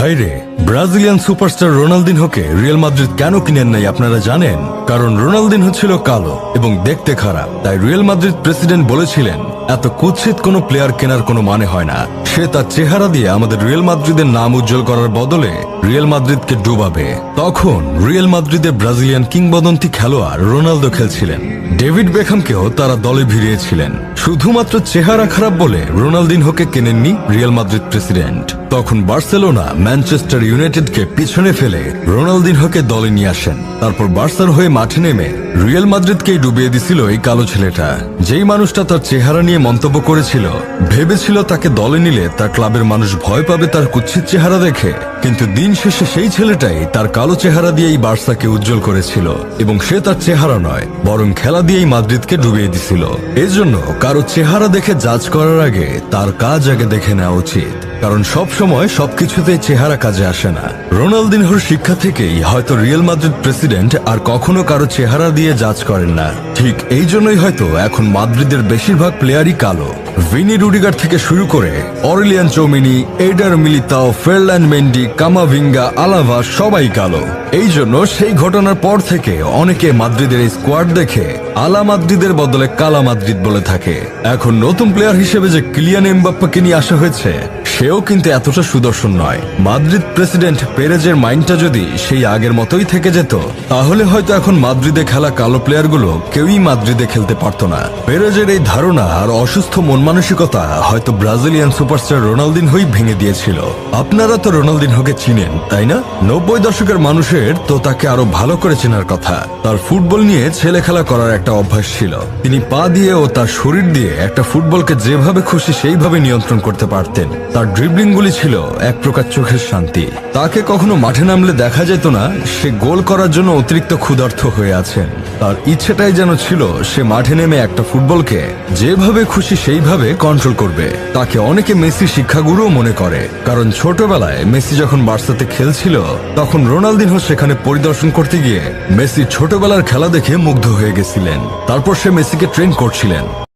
ভাইরে, Brazilian superstar রোনালদিনহোকে Real Madrid কেন কিনেন নাই আপনারা জানেন? কারণ রোনালদিনহো ছিল কালো এবং দেখতে খারাপ, তাই রিয়াল মাদ্রিদ প্রেসিডেন্ট বলেছিলেন এত কুৎসিত কোনো প্লেয়ার কেনার কোনো মানে হয় না। সে তার চেহারা দিয়ে আমাদের রিয়াল মাদ্রিদের নাম উজ্জ্বল করার বদলে রিয়াল মাদ্রিদকে ডুবাবে। তখন রিয়াল মাদ্রিদের ব্রাজিলিয়ান কিংবদন্তি খেলোয়াড় রোনালদো খেলছিলেন। ডেভিড বেকহামকেও তারা দলে ভিড়িয়েছিলেন। শুধুমাত্র চেহারা খারাপ বলে রোনালদিনহোকে কেনেননি রিয়াল মাদ্রিদ প্রেসিডেন্ট। তখন বার্সেলোনা ম্যানচেস্টার ইউনাইটেডকে পিছনে ফেলে রোনালদিনহোকে দলে নিয়ে আসেন। তারপর বার্সার হয়ে মাঠে নেমে রিয়াল মাদ্রিদকেই ডুবিয়ে দিছিল এই কালো ছেলেটা। যেই মানুষটা তার চেহারা নিয়ে মন্তব্য করেছিল, ভেবেছিল তাকে দলে নিলে তার ক্লাবের মানুষ ভয় পাবে তার কুৎসিত চেহারা দেখে, কিন্তু দিন শেষে সেই ছেলেটাই তার কালো চেহারা দিয়েই বার্সাকে উজ্জ্বল করেছিল এবং সে তার চেহারা নয় বরং খেলা দিয়েই মাদ্রিদকে ডুবিয়ে দিছিল। এজন্য কারো চেহারা দেখে জাজ করার আগে তার কাজ আগে দেখে নেওয়া উচিত, কারণ সব সময় সবকিছুতেই চেহারা কাজে আসে না। রোনালদিনহোর শিক্ষা থেকেই হয়তো রিয়াল মাদ্রিদ প্রেসিডেন্ট আর কখনো কারো চেহারা দিয়ে জাজ করেন না। ঠিক এই জন্যই হয়তো এখন মাদ্রিদের বেশিরভাগ প্লেয়ারই কালো। ভিনি রুডিগার থেকে শুরু করে Aurelien Tchouameni, Eder Militao, Ferland Mendy, Camavinga, Alaba সবাই কালো। এই জন্য সেই ঘটনার পর থেকে অনেকে মাদ্রিদের এই স্কোয়াড দেখে আলা মাদ্রিদের বদলে কালা মাদ্রিদ বলে থাকে। এখন নতুন প্লেয়ার হিসেবে যে কিলিয়ান এমবাপ্পেকে নিয়ে আসা হয়েছে, সেও কিন্তু এতটা সুদর্শন নয়। মাদ্রিদ প্রেসিডেন্ট পেরেজের মাইন্ডটা যদি সেই আগের মতোই থেকে যেত, তাহলে হয়তো এখন মাদ্রিদে খেলা কালো প্লেয়ারগুলো কেউই মাদ্রিদে খেলতে পারত না। পেরেজের এই ধারণা আর অসুস্থ মন মানসিকতা হয়তো ব্রাজিলিয়ান সুপারস্টার রোনালদিনহোই ভেঙে দিয়েছিল। আপনারা তো রোনালদিনহোকে চিনেন, তাই না? 90 দশকের মানুষের তো তাকে আরো ভালো করে চেনার কথা। তার ফুটবল নিয়ে ছেলে খেলা করার একটা অভ্যাস ছিল। তিনি পা দিয়ে ও তার শরীর দিয়ে একটা ফুটবলকে যেভাবে খুশি সেইভাবে নিয়ন্ত্রণ করতে পারতেন। তার ড্রিবলিং গুলি ছিল এক প্রকার চোখের শান্তি। তাকে কখনো মাঠে নামলে দেখা যেত না সে গোল করার জন্য অতিরিক্ত ক্ষুধার্ত হয়ে আছেন। তার ইচ্ছেটাই যেন ছিল সে মাঠে নেমে একটা ফুটবলকে যেভাবে খুশি সেইভাবে কন্ট্রোল করবে। তাকে অনেকে মেসি শিক্ষাগুরুও মনে করে, কারণ ছোটবেলায় মেসি যখন বার্সাতে খেলছিল তখন রোনালদিনহো সেখানে পরিদর্শন করতে গিয়ে মেসি ছোটবেলার খেলা দেখে মুগ্ধ হয়ে গেছিলেন। তারপর সে মেসিকে ট্রেন করছিলেন।